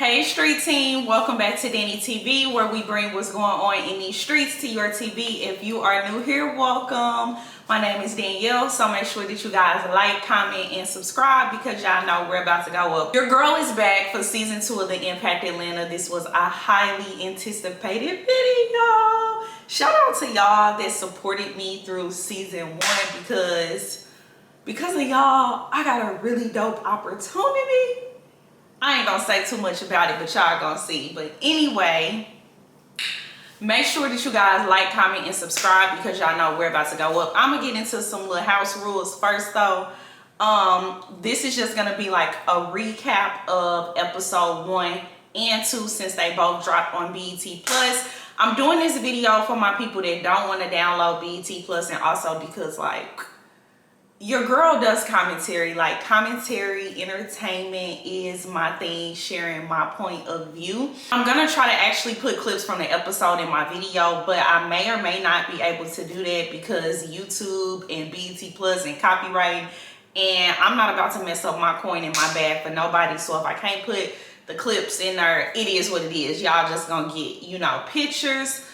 Hey street team, welcome back to Danny TV, where we bring what's going on in these streets to your TV. If you are new here, welcome. My name is Danielle, so make sure that you guys like, comment, and subscribe because y'all know we're about to go up. Your girl is back for season 2 of the Impact Atlanta. This was a highly anticipated video. Shout out to y'all that supported me through season 1 because of y'all, I got a really dope opportunity. I ain't gonna say too much about it, but y'all gonna see. But anyway, make sure that you guys like, comment, and subscribe because y'all know we're about to go up. I'm gonna get into some little house rules first though. This is just gonna be like a recap of episode 1 and 2 since they both dropped on BET Plus. I'm doing this video for my people that don't want to download BET Plus, and also because like your girl does commentary. Like, commentary entertainment is my thing, sharing my point of view. I'm gonna try to actually put clips from the episode in my video, but I may or may not be able to do that because YouTube and BET Plus and copyright, and I'm not about to mess up my coin in my bag for nobody. So if I can't put the clips in there, it is what it is. Y'all just gonna get, you know, pictures.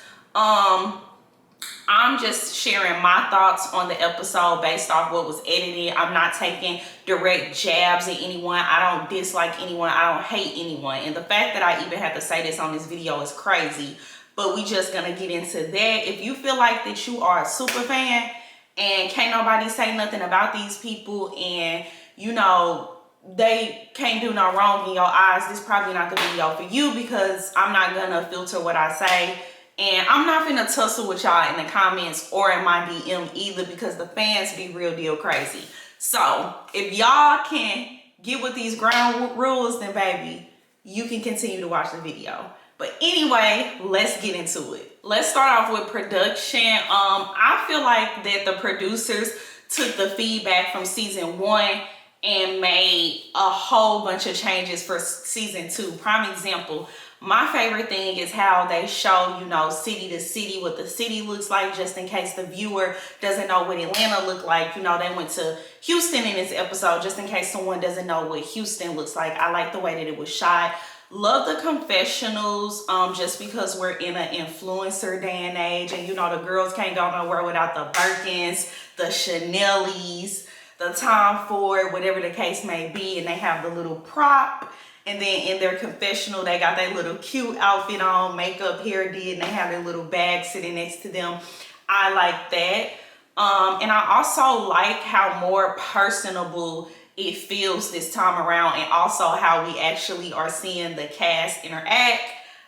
I'm just sharing my thoughts on the episode based off what was edited. I'm not taking direct jabs at anyone. I don't dislike anyone. I don't hate anyone. And the fact that I even have to say this on this video is crazy. But we just gonna get into that. If you feel like that you are a super fan and can't nobody say nothing about these people, and you know they can't do no wrong in your eyes, this probably not the video for you, because I'm not gonna filter what I say. And I'm not gonna tussle with y'all in the comments or in my DM either, because the fans be real deal crazy. So if y'all can get with these ground rules, then baby, you can continue to watch the video. But anyway, let's get into it. Let's start off with production. I feel like that the producers took the feedback from season 1 and made a whole bunch of changes for season 2. Prime example, my favorite thing is how they show, you know, city to city, what the city looks like, just in case the viewer doesn't know what Atlanta looked like. You know, they went to Houston in this episode, just in case someone doesn't know what Houston looks like. I like the way that it was shot. Love the confessionals, just because we're in an influencer day and age, and you know the girls can't go nowhere without the Birkins, the Chanel's, the Tom Ford, whatever the case may be, and they have the little prop. And then in their confessional, they got their little cute outfit on, makeup, hair did, and they have their little bag sitting next to them. I like that. And I also like how more personable it feels this time around, and also how we actually are seeing the cast interact.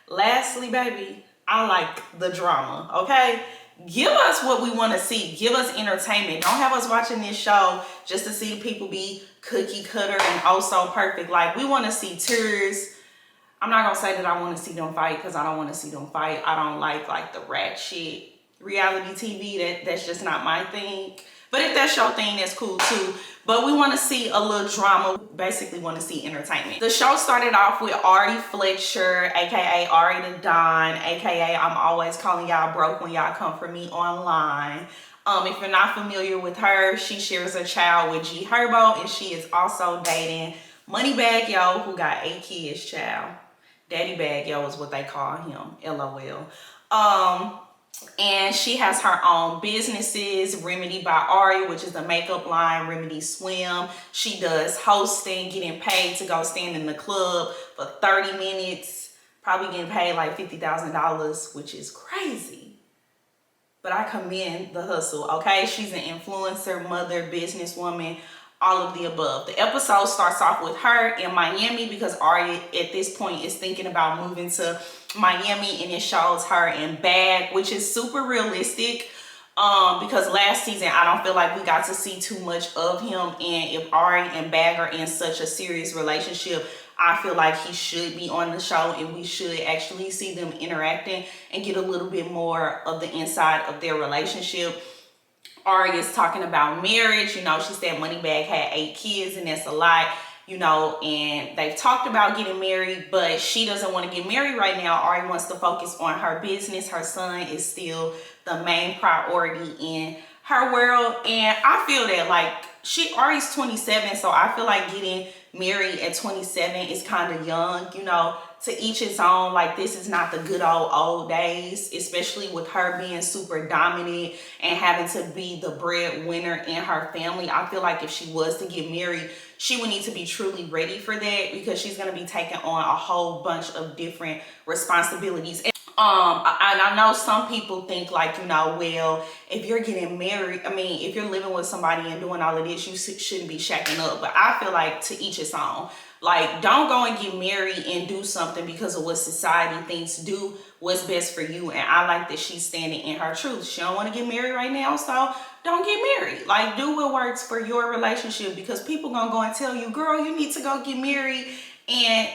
Lastly, baby, I like the drama, okay? Give us what we want to see. Give us entertainment. Don't have us watching this show just to see people be cookie cutter and oh so perfect. Like, we want to see tears. I'm not gonna say that I want to see them fight, because I don't want to see them fight. I don't like the rat shit reality TV. That's just not my thing. But if that's your thing, that's cool too. But we want to see a little drama. Basically want to see entertainment. The show started off with Ari Fletcher, aka Ari the Don, aka I'm always calling y'all broke when y'all come for me online. If you're not familiar with her, she shares a child with G Herbo, and she is also dating Moneybag Yo, who got 8 kids, child. Daddy Bag Yo is what they call him, LOL. And she has her own businesses, Remedy by Ari, which is the makeup line, Remedy Swim. She does hosting, getting paid to go stand in the club for 30 minutes, probably getting paid like $50,000, which is crazy. But I commend the hustle, okay? She's an influencer, mother, businesswoman, all of the above. The episode starts off with her in Miami because Ari at this point is thinking about moving to Miami, and it shows her in Bag, which is super realistic, because last season I don't feel like we got to see too much of him, and if Ari and Bag are in such a serious relationship, I feel like he should be on the show, and we should actually see them interacting and get a little bit more of the inside of their relationship. Ari is talking about marriage. You know, she said Moneybag had 8 kids, and that's a lot, you know, and they've talked about getting married, but she doesn't want to get married right now. Ari wants to focus on her business. Her son is still the main priority in her world, and I feel that, like, Ari's 27, so I feel like getting married at 27 is kind of young. You know, to each its own. Like, this is not the good old days, especially with her being super dominant and having to be the breadwinner in her family. I feel like if she was to get married, she would need to be truly ready for that, because she's going to be taking on a whole bunch of different responsibilities. And I know some people think, like, you know, well, if you're getting married, I mean, if you're living with somebody and doing all of this, you shouldn't be shacking up. But I feel like to each its own. Like, don't go and get married and do something because of what society thinks. Do what's best for you. And I like that she's standing in her truth. She don't want to get married right now, so don't get married. Like, do what works for your relationship, because people gonna go and tell you, girl, you need to go get married, and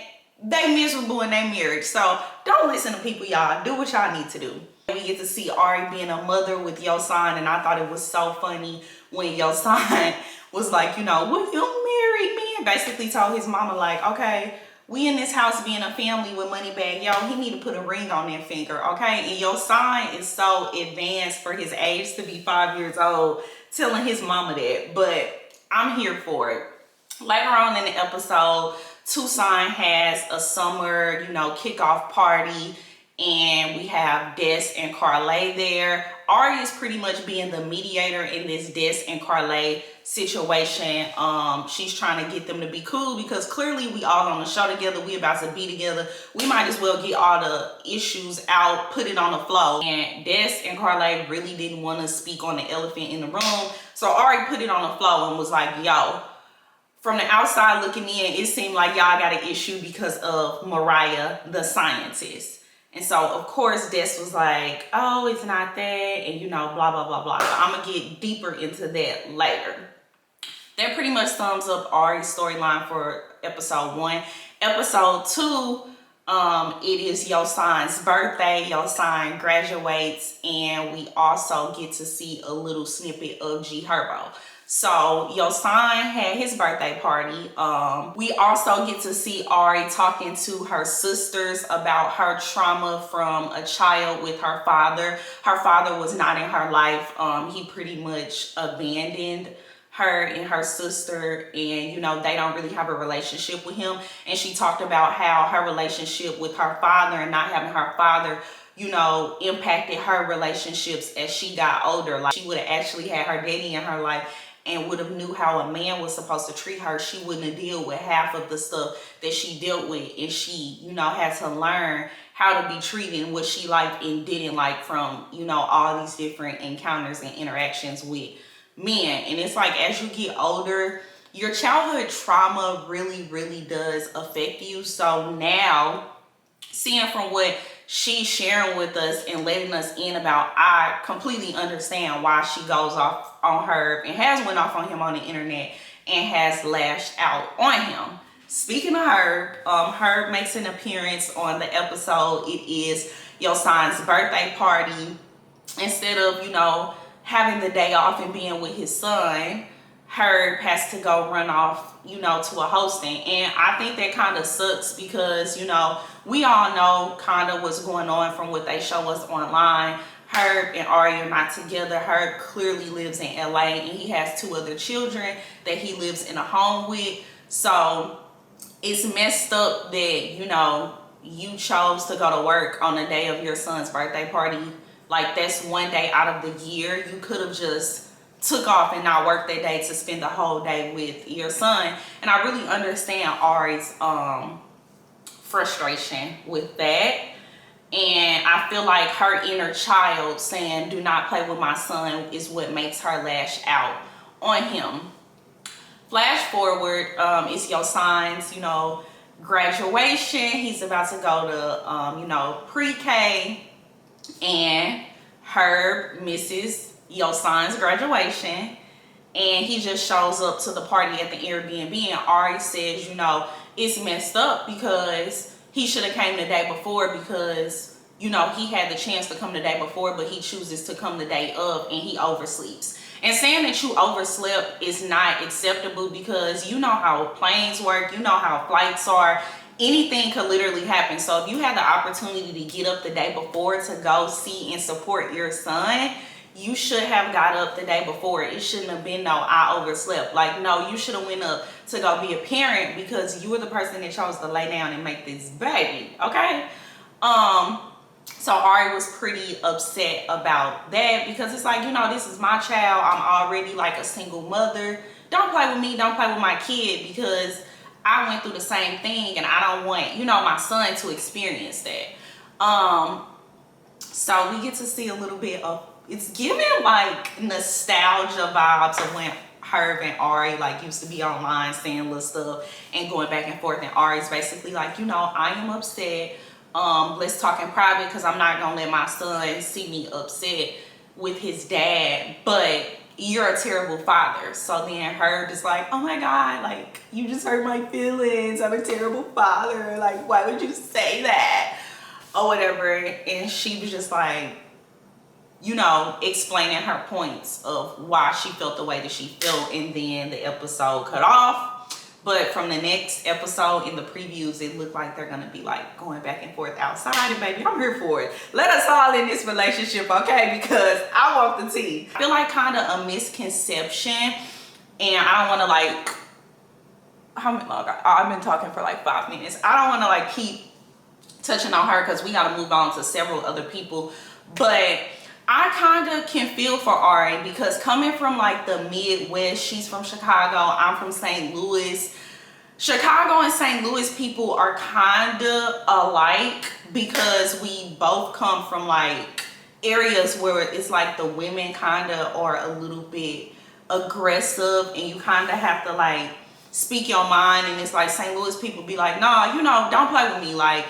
they miserable in their marriage. So don't listen to people, y'all. Do what y'all need to do. We get to see Ari being a mother with Yosan, and I thought it was so funny when Yosan was like, you know, will you marry me? And basically told his mama, like, okay, we in this house being a family with money bag. Yo, he need to put a ring on that finger, okay? And Yosan is so advanced for his age to be 5 years old, telling his mama that. But I'm here for it. Later on in the episode, Tucson has a summer, you know, kickoff party, and we have Des and Carlay there. Ari is pretty much being the mediator in this Des and Carlay situation. She's trying to get them to be cool, because clearly we all on the show together. We about to be together. We might as well get all the issues out, put it on the floor. And Des and Carlay really didn't want to speak on the elephant in the room. So Ari put it on the floor and was like, yo, from the outside looking in, it seemed like y'all got an issue because of Mariah, the scientist. And so, of course, Des was like, oh, it's not that, and, you know, blah, blah, blah, blah. But I'm going to get deeper into that later. That pretty much sums up Ari's storyline for episode 1. Episode 2, it is Yosan's birthday. Yosan graduates, and we also get to see a little snippet of G Herbo. So Yosan had his birthday party. We also get to see Ari talking to her sisters about her trauma from a child with her father. Her father was not in her life. He pretty much abandoned her and her sister, and, you know, they don't really have a relationship with him. And she talked about how her relationship with her father and not having her father, you know, impacted her relationships as she got older. Like, she would have actually had her daddy in her life and would have knew how a man was supposed to treat her, she wouldn't have dealt with half of the stuff that she dealt with. And she, you know, had to learn how to be treated and what she liked and didn't like from, you know, all these different encounters and interactions with men. And it's like, as you get older, your childhood trauma really, really does affect you. So now, seeing from what she's sharing with us and letting us in about, I completely understand why she goes off on Herb and has went off on him on the internet and has lashed out on him. Speaking of Herb, Herb makes an appearance on the episode. It is Yosan's birthday party. Instead of, you know, having the day off and being with his son, Herb has to go run off, you know, to a hosting. And I think that kind of sucks, because, you know, we all know kind of what's going on from what they show us online. Herb and Ari are not together. Herb clearly lives in LA, and he has 2 other children that he lives in a home with. So it's messed up that, you know, you chose to go to work on the day of your son's birthday party. Like, that's one day out of the year. You could have just took off and not work that day to spend the whole day with your son. And I really understand Ari's frustration with that. And I feel like her inner child saying, do not play with my son, is what makes her lash out on him. Flash forward, it's Yosan's, you know, graduation. He's about to go to, you know, pre-K. And Herb misses Yosan's graduation, and he just shows up to the party at the Airbnb. And Ari says, you know, it's messed up because he should have came the day before, because, you know, he had the chance to come the day before, but he chooses to come the day of, and he oversleeps. And saying that you overslept is not acceptable, because you know how planes work, you know how flights are. Anything could literally happen. So if you had the opportunity to get up the day before to go see and support your son, you should have got up the day before. It shouldn't have been no, I overslept. Like, no, you should have went up to go be a parent because you were the person that chose to lay down and make this baby, okay? So Ari was pretty upset about that because it's like, you know, this is my child. I'm already like a single mother. Don't play with me. Don't play with my kid because I went through the same thing and I don't want, you know, my son to experience that. So we get to see a little bit of, it's giving like nostalgia vibes of when Herb and Ari like used to be online saying little stuff and going back and forth, and Ari's basically like, you know, I am upset. Let's talk in private because I'm not gonna let my son see me upset with his dad, but you're a terrible father. So then Herb is like, oh my God, like you just hurt my feelings. I'm a terrible father. Like, why would you say that? Or whatever. And she was just like, you know, explaining her points of why she felt the way that she felt, and then the episode cut off. But from the next episode in the previews, it looked like they're gonna be like going back and forth outside, and baby, I'm here for it. Let us all in this relationship, okay? Because I want the tea. I feel like kind of a misconception, and I don't want to like, how many long? I've been talking for like 5 minutes. I don't want to like keep touching on her because we got to move on to several other people, but I kind of can feel for Ari because coming from like the Midwest, she's from Chicago, I'm from St. Louis. Chicago and St. Louis people are kind of alike because we both come from like areas where it's like the women kind of are a little bit aggressive and you kind of have to like speak your mind, and it's like St. Louis people be like, nah, you know, don't play with me, like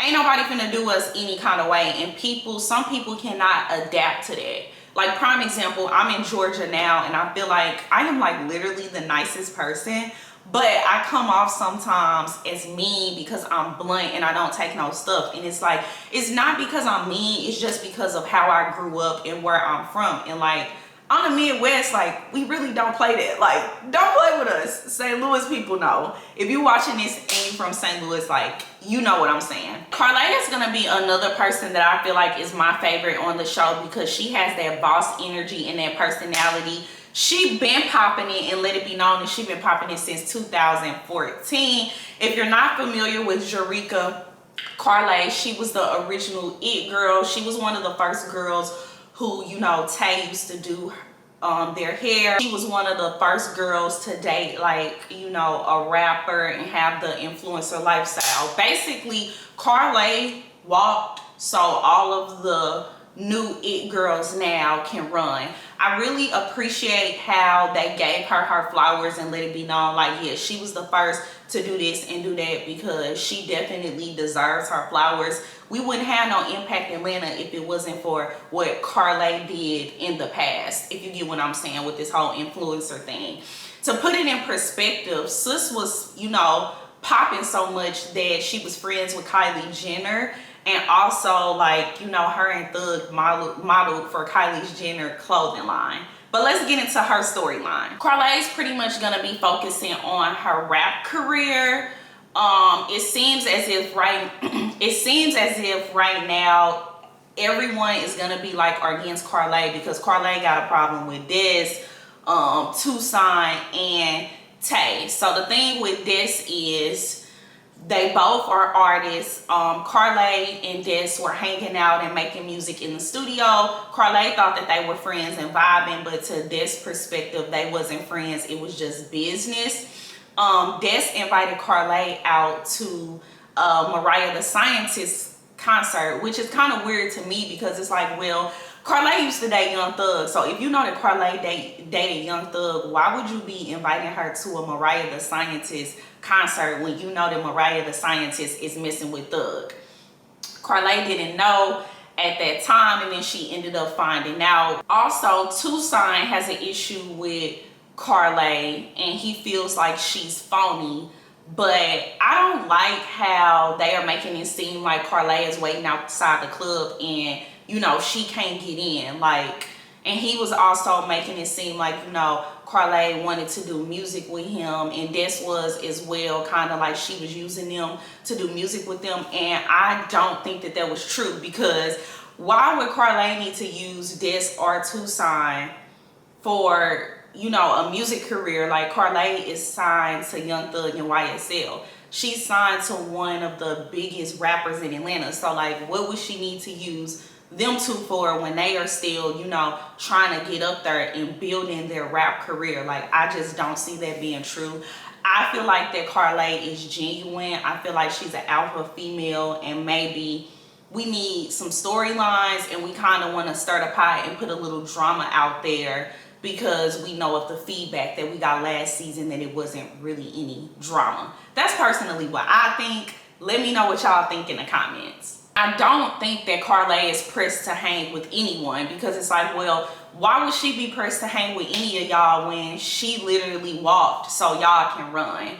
ain't nobody finna do us any kind of way. And some people cannot adapt to that. Like prime example, I'm in Georgia now and I feel like I am like literally the nicest person, but I come off sometimes as mean because I'm blunt and I don't take no stuff. And it's like, it's not because I'm mean, it's just because of how I grew up and where I'm from. And like on the Midwest, like we really don't play that. Like, don't play with us. St. Louis people know. If you're watching this and you're from St. Louis, like, you know what I'm saying. Carlay is gonna be another person that I feel like is my favorite on the show because she has that boss energy and that personality. She been popping it, and let it be known that she been popping it since 2014. If you're not familiar with Jerrica Carlay, she was the original It Girl. She was one of the first girls who, you know, Tay used to do their hair. She was one of the first girls to date like, you know, a rapper and have the influencer lifestyle. Basically, Carlay walked so all of the new It girls now can run. I really appreciate how they gave her flowers and let it be known like, yeah, she was the first to do this and do that because she definitely deserves her flowers. We wouldn't have no Impact Atlanta if it wasn't for what Carlay did in the past, if you get what I'm saying with this whole influencer thing. To put it in perspective, sis was, you know, popping so much that she was friends with Kylie Jenner, and also like, you know, her and Thug modeled for Kylie Jenner clothing line. But let's get into her storyline. Carlay is pretty much gonna be focusing on her rap career. It seems as if right now everyone is gonna be like against Carlay because Carlay got a problem with this, Tucson and Tay. So the thing with this is they both are artists. Carlay and Des were hanging out and making music in the studio. Carlay thought that they were friends and vibing, but to Des' perspective, they wasn't friends. It was just business. Des invited Carlay out to Mariah the Scientist concert, which is kind of weird to me because it's like, well, Carlay used to date Young Thug. So if you know that Carlay dated Young Thug, why would you be inviting her to a Mariah the Scientist concert when you know that Mariah the Scientist is messing with Thug? Carlay didn't know at that time, and then she ended up finding out. Also, Tucson has an issue with Carlay, and he feels like she's phony. But I don't like how they are making it seem like Carlay is waiting outside the club and, you know, she can't get in. Like, and he was also making it seem like, you know, Carlay wanted to do music with him, and Des was as well, kind of like she was using them to do music with them. And I don't think that that was true, because why would Carlay need to use Des or Tucson for you know, a music career. Like Carlay is signed to Young Thug and YSL. She's signed to one of the biggest rappers in Atlanta. So like, what would she need to use them two for when they are still, you know, trying to get up there and building their rap career? Like, I just don't see that being true. I feel like that Carlay is genuine. I feel like she's an alpha female, and maybe we need some storylines, and we kind of want to stir the pot and put a little drama out there, because we know of the feedback that we got last season that it wasn't really any drama. That's personally what I think. Let me know what y'all think in the comments. I don't think that Carlay is pressed to hang with anyone, because it's like, well, why would she be pressed to hang with any of y'all when she literally walked so y'all can run?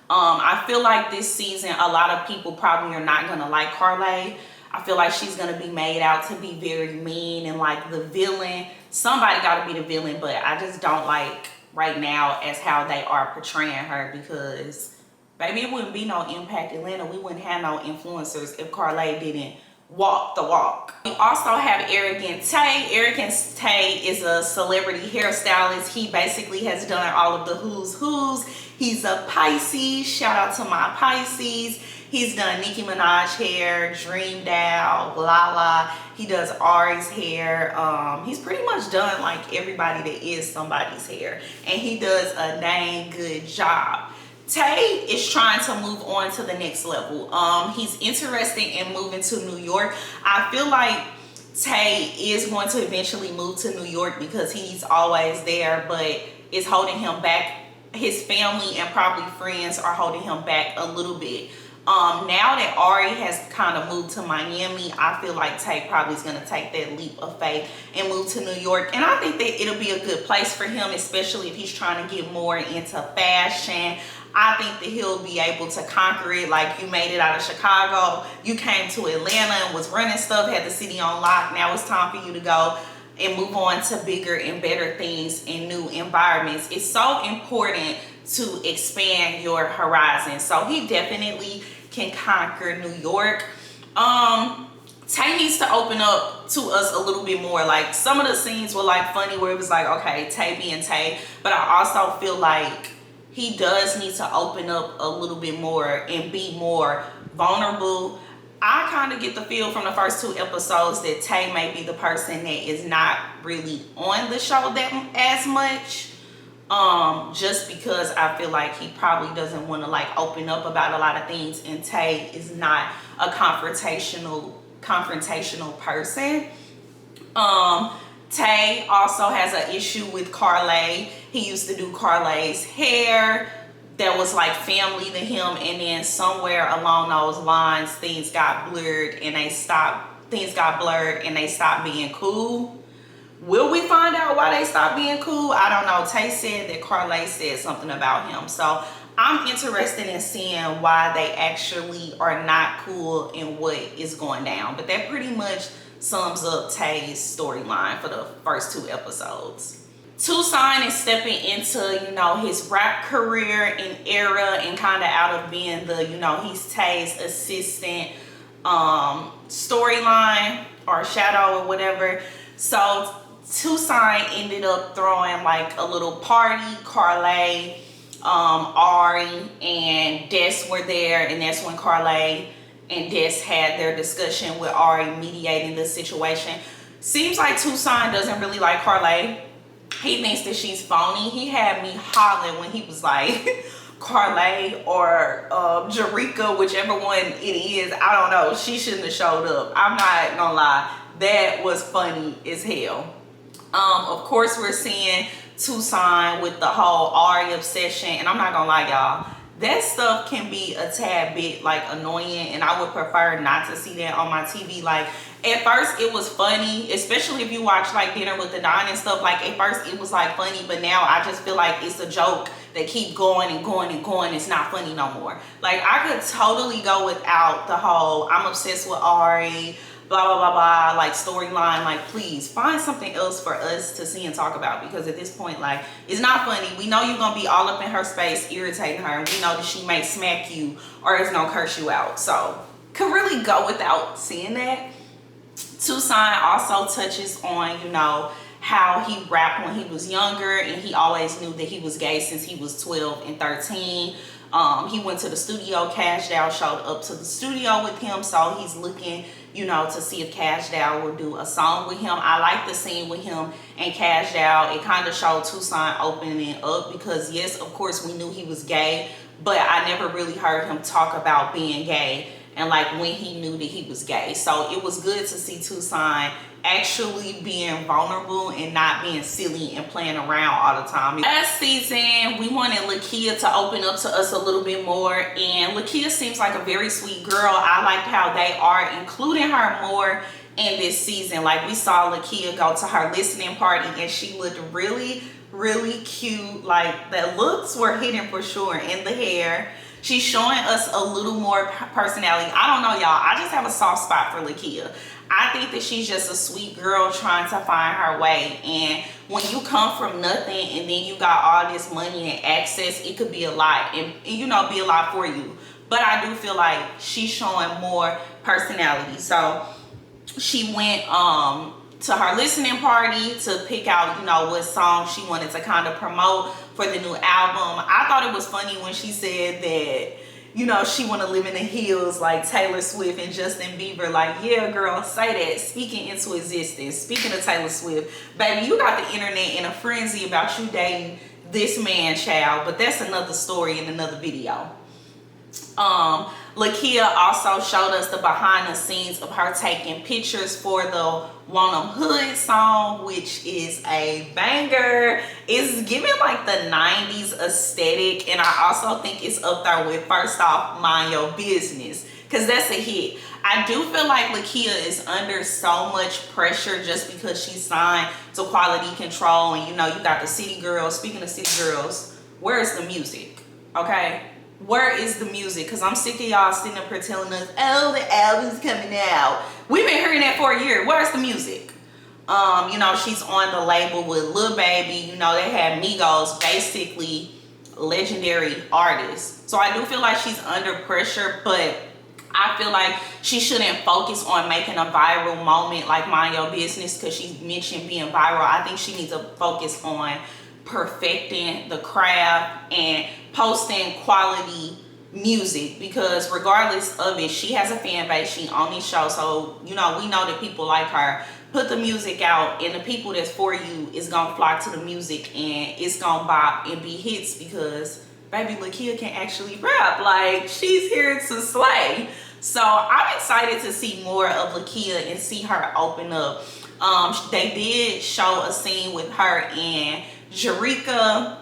I feel like this season, a lot of people probably are not gonna like Carlay. I feel like she's gonna be made out to be very mean and like the villain. Somebody gotta be the villain, but I just don't like right now as how they are portraying her, because baby, it wouldn't be no Impact Atlanta. We wouldn't have no influencers if Carlay didn't walk the walk. We also have Arrogant Tay. Arrogant Tay is a celebrity hairstylist. He basically has done all of the who's who's. He's a Pisces. Shout out to my Pisces. He's done Nicki Minaj hair, Dream Dow, Lala. He does Ari's hair. He's pretty much done like everybody that is somebody's hair, and he does a dang good job. Tay is trying to move on to the next level. He's interested in moving to New York. I feel like Tay is going to eventually move to New York because he's always there, but it's holding him back. His family and probably friends are holding him back a little bit. Now that Ari has kind of moved to Miami, I feel like Tay probably is going to take that leap of faith and move to New York. And I think that it'll be a good place for him, especially if he's trying to get more into fashion. I think that he'll be able to conquer it. Like, you made it out of Chicago, you came to Atlanta and was running stuff, had the city on lock. Now it's time for you to go and move on to bigger and better things and new environments. It's so important to expand your horizon. So he definitely can conquer New York. Tay needs to open up to us a little bit more. Like, some of the scenes were like funny where it was like, okay, Tay being Tay, but I also feel like he does need to open up a little bit more and be more vulnerable. I kind of get the feel from the first 2 episodes that Tay may be the person that is not really on the show that as much. Just because I feel like he probably doesn't want to like open up about a lot of things, and Tay is not a confrontational person. Tay also has an issue with Carlay. He used to do Carlay's hair. That was like family to him, and then somewhere along those lines things got blurred and they stopped being cool. Will we find out why they stopped being cool? I don't know. Tay said that Carlay said something about him, so I'm interested in seeing why they actually are not cool and what is going down. But that pretty much sums up Tay's storyline for the first 2 episodes. Tucson is stepping into, you know, his rap career and era, and kind of out of being the, you know, he's Tay's assistant storyline or shadow or whatever. So Tucson ended up throwing like a little party. Carlay, Ari, and Des were there, and that's when Carlay and Des had their discussion with Ari mediating the situation. Seems like Tucson doesn't really like Carlay. He thinks that she's phony. He had me hollering when he was like, Carlay or Jerika, whichever one it is, I don't know, she shouldn't have showed up. I'm not gonna lie, that was funny as hell. Of course, we're seeing Tucson with the whole Ari obsession, and I'm not gonna lie, y'all, that stuff can be a tad bit like annoying, and I would prefer not to see that on my TV. Like, at first it was funny, especially if you watch like Dinner with the Don and stuff. Like, at first it was like funny, but now I just feel like it's a joke that keep going and going and going. It's not funny no more. Like, I could totally go without the whole I'm obsessed with Ari, blah blah blah blah, like storyline. Like, please find something else for us to see and talk about, because at this point, like, it's not funny. We know you're gonna be all up in her space irritating her, and we know that she may smack you or is gonna curse you out. So could really go without seeing that. Tucson also touches on, you know, how he rapped when he was younger, and he always knew that he was gay since he was 12 and 13. He went to the studio. Cash Doll showed up to the studio with him, so he's looking, you know, to see if Cash Doll will do a song with him. I like the scene with him and Cash Doll. It kind of showed Tucson opening up, because yes, of course, we knew he was gay, but I never really heard him talk about being gay and like when he knew that he was gay. So it was good to see Tucson actually being vulnerable and not being silly and playing around all the time. Last season, we wanted Lakia to open up to us a little bit more, and Lakia seems like a very sweet girl. I liked how they are including her more in this season. Like, we saw Lakia go to her listening party and she looked really, really cute. Like, the looks were hidden for sure, and the hair. She's showing us a little more personality. I don't know, y'all. I just have a soft spot for Lakia. I think that she's just a sweet girl trying to find her way. And when you come from nothing and then you got all this money and access, it could be a lot, and you know, be a lot for you. But I do feel like she's showing more personality. So she went to her listening party to pick out, you know, what song she wanted to kind of promote for the new album. I thought it was funny when she said that, you know, she want to live in the hills like Taylor Swift and Justin Bieber. Like, yeah, girl, say that. Speaking into existence. Speaking of Taylor Swift, baby, you got the internet in a frenzy about you dating this man, child. But that's another story in another video. Lakia also showed us the behind the scenes of her taking pictures for the Want 'Em Hood song, which is a banger. It's giving like the 90s aesthetic, and I also think it's up there with First Off, Mind Your Business, because that's a hit. I do feel like Lakia is under so much pressure just because she's signed to Quality Control, and you know, you got the City Girls. Speaking of City Girls, where's the music? Okay, where is the music? Because I'm sick of y'all sitting up here telling us, oh, the album's coming out. We've been hearing that for a year. Where's the music? You know, she's on the label with Lil Baby. You know, they had Migos, basically legendary artists. So I do feel like she's under pressure, but I feel like she shouldn't focus on making a viral moment like Mind Your Business, because she mentioned being viral. I think she needs to focus on perfecting the craft and posting quality music, because regardless of it, she has a fan base. She on these shows, so you know, we know that people like her. Put the music out, and the people that's for you is gonna flock to the music, and it's gonna bop and be hits, because baby, Lakia can actually rap. Like, she's here to slay. So I'm excited to see more of Lakia and see her open up. They did show a scene with her and Jerika,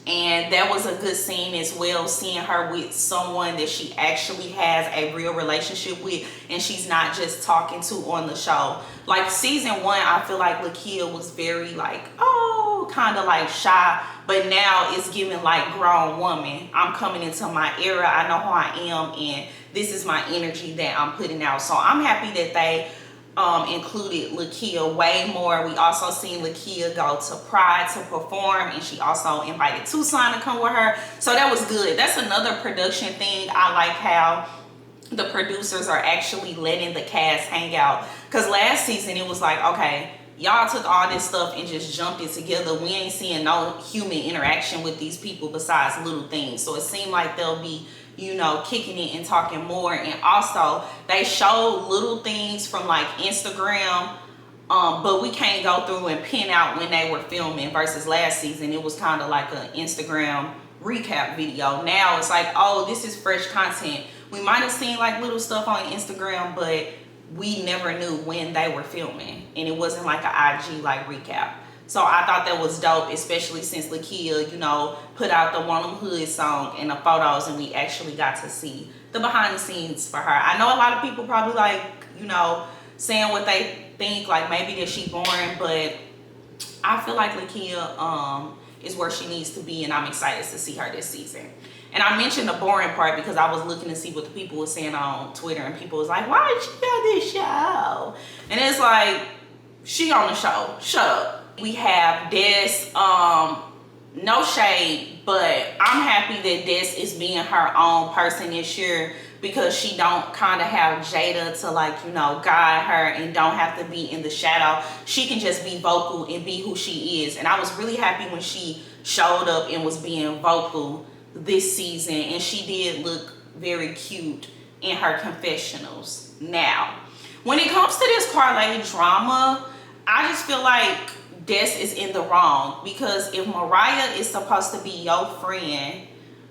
and that was a good scene as well, seeing her with someone that she actually has a real relationship with and she's not just talking to on the show. Like, season 1, I feel like Lakia was very like, oh, kind of like shy, but now it's giving like grown woman. I'm coming into my era, I know who I am, and this is my energy that I'm putting out. So I'm happy that they included Lakia way more. We also seen Lakia go to Pride to perform, and she also invited Tucson to come with her. So that was good. That's another production thing. I like how the producers are actually letting the cast hang out, because last season it was like, okay, y'all took all this stuff and just jumped it together. We ain't seeing no human interaction with these people besides little things. So it seemed like they'll be, you know, kicking it and talking more. And also they showed little things from like Instagram, but we can't go through and pin out when they were filming, versus last season it was kind of like an Instagram recap video. Now it's like, oh, this is fresh content. We might have seen like little stuff on Instagram, but we never knew when they were filming, and it wasn't like an IG like recap. So I thought that was dope, especially since Lakia, you know, put out the Want 'Em Hood song and the photos, and we actually got to see the behind the scenes for her. I know a lot of people probably like, you know, saying what they think, like maybe that she boring, but I feel like Lakia is where she needs to be, and I'm excited to see her this season. And I mentioned the boring part because I was looking to see what the people were saying on Twitter, and people was like, why did she on this show? And it's like, she on the show, shut up. We have this, no shade, But I'm happy that Des is being her own person this year, because she don't kind of have Jada to, like, you know, guide her and don't have to be in the shadow. She can just be vocal and be who she is. And I was really happy when she showed up and was being vocal this season, and she did look very cute in her confessionals. Now, when it comes to this Carlay drama, I just feel like Des is in the wrong, because if Mariah is supposed to be your friend,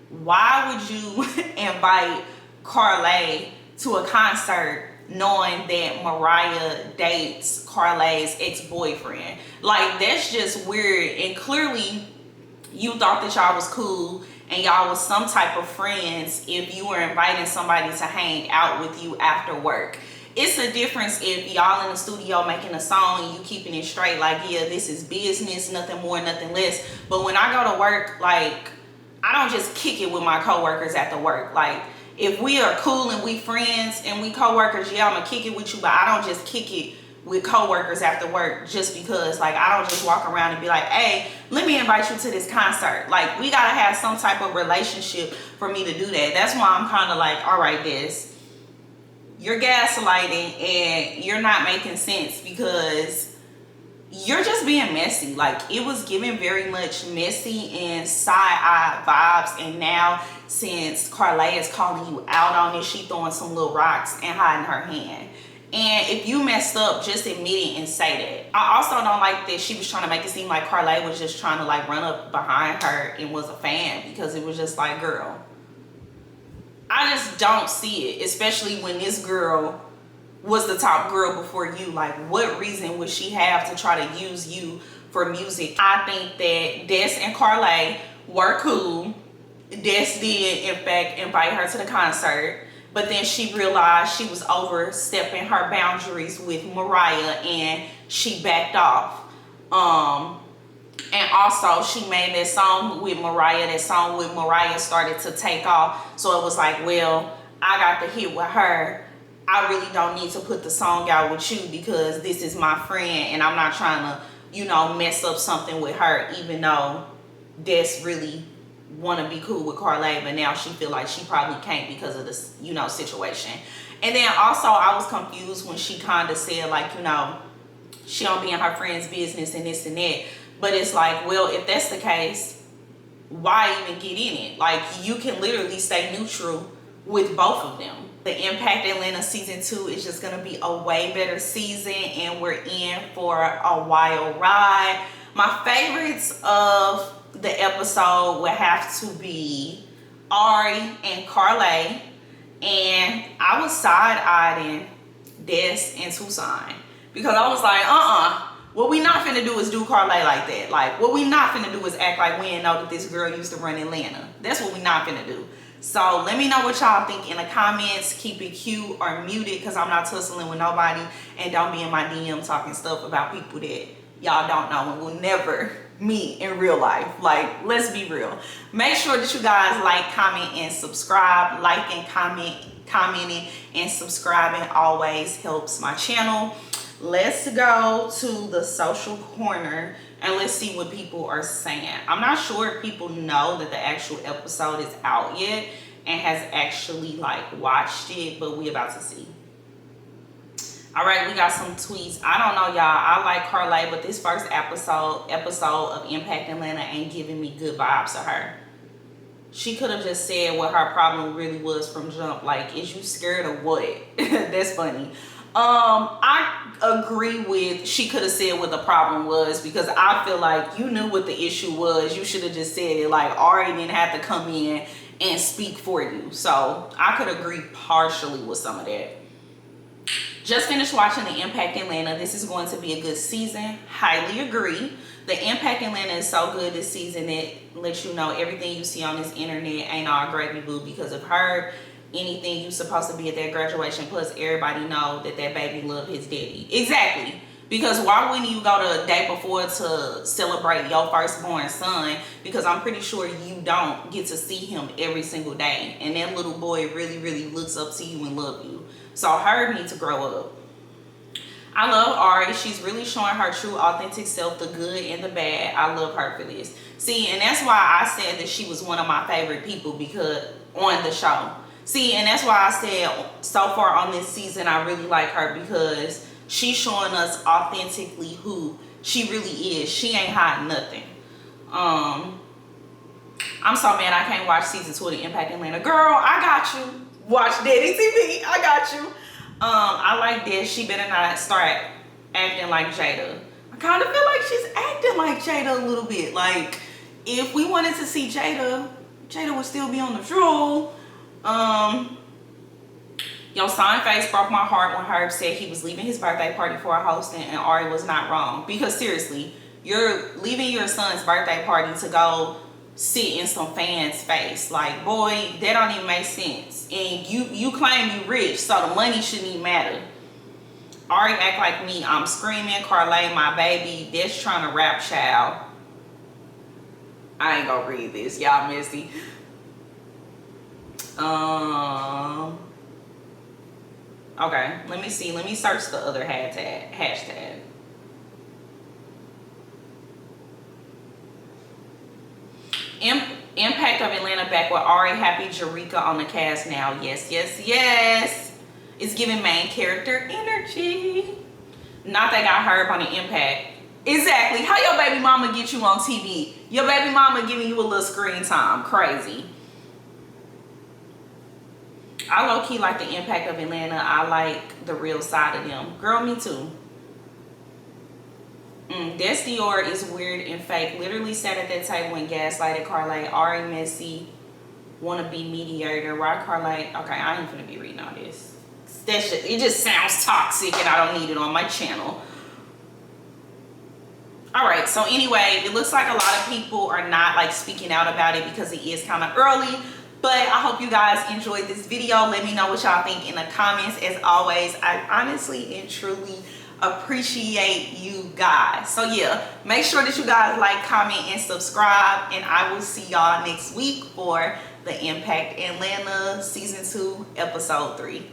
why would you invite Carlay to a concert knowing that Mariah dates Carlay's ex-boyfriend? Like, that's just weird. And clearly you thought that y'all was cool and y'all was some type of friends if you were inviting somebody to hang out with you after work. It's a difference if y'all in the studio making a song and you keeping it straight, like, yeah, this is business, nothing more, nothing less. But when I go to work, like, I don't just kick it with my coworkers after work. Like, if we are cool and we friends and we coworkers, yeah, I'm gonna kick it with you, but I don't just kick it with coworkers after work just because. Like, I don't just walk around and be like, hey, let me invite you to this concert. Like, we gotta have some type of relationship for me to do that. That's why I'm kind of like, all right, this, you're gaslighting and you're not making sense, because you're just being messy. Like, it was giving very much messy and side-eye vibes. And now, since Carlay is calling you out on it, she throwing some little rocks and hiding her hand. And if you messed up, just admit it and say that. I also don't like that she was trying to make it seem like Carlay was just trying to, like, run up behind her and was a fan, because it was just like, girl, I just don't see it, especially when this girl was the top girl before you. Like, what reason would she have to try to use you for music? I think that Des and Carlay were cool. Des did, in fact, invite her to the concert, but then she realized she was overstepping her boundaries with Mariah and she backed off. And also, she made that song with Mariah. That song with Mariah started to take off. So it was like, well, I got the hit with her. I really don't need to put the song out with you, because this is my friend and I'm not trying to, you know, mess up something with her, even though Des really want to be cool with Carlay, but now she feel like she probably can't because of this, you know, situation. And then also, I was confused when she kind of said, like, you know, she don't be in her friend's business and this and that. But it's like, well, if that's the case, why even get in it? Like, you can literally stay neutral with both of them. The Impact Atlanta season 2 is just gonna be a way better season, and we're in for a wild ride. My favorites of the episode would have to be Ari and Carlay, and I was side-eyeing Des and Tucson, because I was like, what we not finna do is do Carlay like that. Like, what we not finna do is act like we didn't know that this girl used to run Atlanta. That's what we not finna do. So let me know what y'all think in the comments. Keep it cute or muted, because I'm not tussling with nobody, and don't be in my DM talking stuff about people that y'all don't know and will never meet in real life. Like, let's be real. Make sure that you guys like, comment, and subscribe. Like and commenting and subscribing always helps my channel. Let's go to the social corner and let's see what people are saying. I'm not sure if people know that the actual episode is out yet and has actually, like, watched it, but we about to see. All right, we got some tweets. I don't know, y'all. I like Carlay, but this first episode of Impact Atlanta ain't giving me good vibes of her. She could have just said what her problem really was from jump. Like, is you scared of what? That's funny. I agree with, she could have said what the problem was, because I feel like you knew what the issue was. You should have just said it. Like, Ari didn't have to come in and speak for you. So I could agree partially with some of that. Just finished watching the Impact Atlanta. This is going to be a good season. Highly agree. The Impact Atlanta is so good this season that lets you know everything you see on this internet ain't all gravy boo because of her. Anything you supposed to be at that graduation, plus everybody know that that baby love his daddy. Exactly. Because why wouldn't you go to a day before to celebrate your firstborn son? Because I'm pretty sure you don't get to see him every single day. And that little boy really, really looks up to you and love you. So her need to grow up. I love Ari. She's really showing her true, authentic self, the good and the bad. I love her for this. See, and that's why I said that she was one of my favorite people because on the show. See, and that's why I said so far on this season, I really like her because she's showing us authentically who she really is. She ain't hiding nothing. I'm so mad I can't watch season 2 of The Impact Atlanta. Girl, I got you. Watch Daddy TV. I got you. I like this. She better not start acting like Jada. I kind of feel like she's acting like Jada a little bit. Like, if we wanted to see Jada, Jada would still be on the show. Yo, Sign Face broke my heart when Herb said he was leaving his birthday party for a hosting and Ari was not wrong. Because seriously, you're leaving your son's birthday party to go sit in some fan's face. Like, boy, that don't even make sense. And you claim you rich, so the money shouldn't even matter. Ari act like me. I'm screaming. Carlay, my baby. That's trying to rap, child. I ain't gonna read this. Y'all messy. Okay, let me see. Let me search the other hashtag. Impact of Atlanta back with Ari, Happy, Jerika on the cast now. Yes, yes, yes. It's giving main character energy. Not that got Herb on the Impact. Exactly. How your baby mama get you on TV? Your baby mama giving you a little screen time. Crazy. I low-key like the Impact of Atlanta. I like the real side of them. Girl, me too. Des Dior is weird and fake. Literally sat at that table and gaslighted Carlay. Ari messy. Wanna be mediator. Why Carlay? Okay, I ain't gonna be reading all this. That shit, it just sounds toxic and I don't need it on my channel. Alright, so anyway, it looks like a lot of people are not like speaking out about it because it is kind of early. But I hope you guys enjoyed this video. Let me know what y'all think in the comments. As always, I honestly and truly appreciate you guys. So yeah, make sure that you guys like, comment, and subscribe. And I will see y'all next week for the Impact Atlanta Season 2, Episode 3.